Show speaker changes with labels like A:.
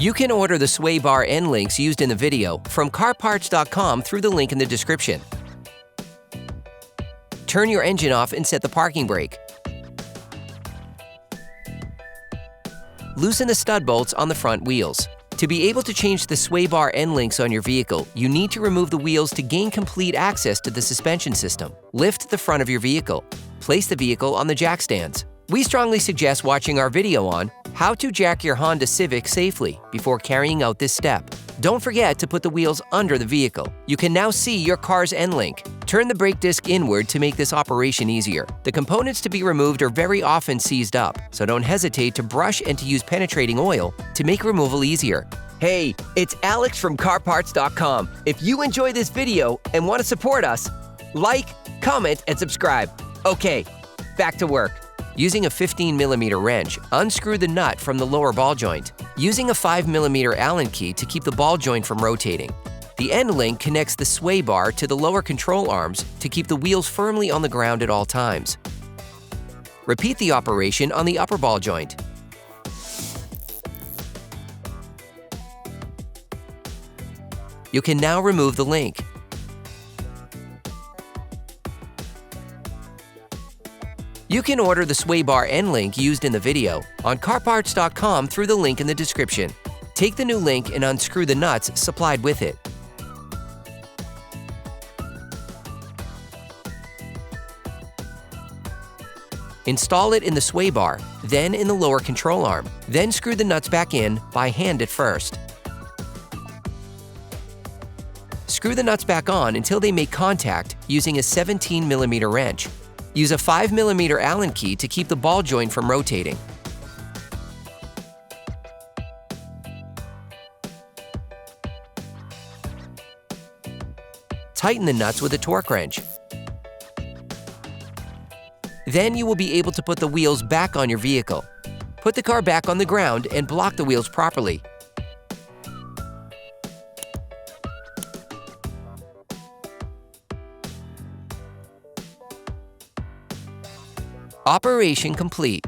A: You can order the sway bar end links used in the video from CarParts.com through the link in the description. Turn your engine off and set the parking brake. Loosen the stud bolts on the front wheels. To be able to change the sway bar end links on your vehicle, you need to remove the wheels to gain complete access to the suspension system. Lift the front of your vehicle. Place the vehicle on the jack stands. We strongly suggest watching our video on how to jack your Honda Civic safely before carrying out this step. Don't forget to put the wheels under the vehicle. You can now see your car's end link. Turn the brake disc inward to make this operation easier. The components to be removed are very often seized up, so don't hesitate to brush and to use penetrating oil to make removal easier. Hey, it's Alex from CarParts.com. If you enjoy this video and want to support us, like, comment, and subscribe. Okay, back to work. Using a 15mm wrench, unscrew the nut from the lower ball joint. Using a 5mm Allen key to keep the ball joint from rotating. The end link connects the sway bar to the lower control arms to keep the wheels firmly on the ground at all times. Repeat the operation on the upper ball joint. You can now remove the link. You can order the sway bar end link used in the video on CarParts.com through the link in the description. Take the new link and unscrew the nuts supplied with it. Install it in the sway bar, then in the lower control arm. Then screw the nuts back in by hand at first. Screw the nuts back on until they make contact using a 17mm wrench. Use a 5mm Allen key to keep the ball joint from rotating. Tighten the nuts with a torque wrench. Then you will be able to put the wheels back on your vehicle. Put the car back on the ground and block the wheels properly. Operation complete.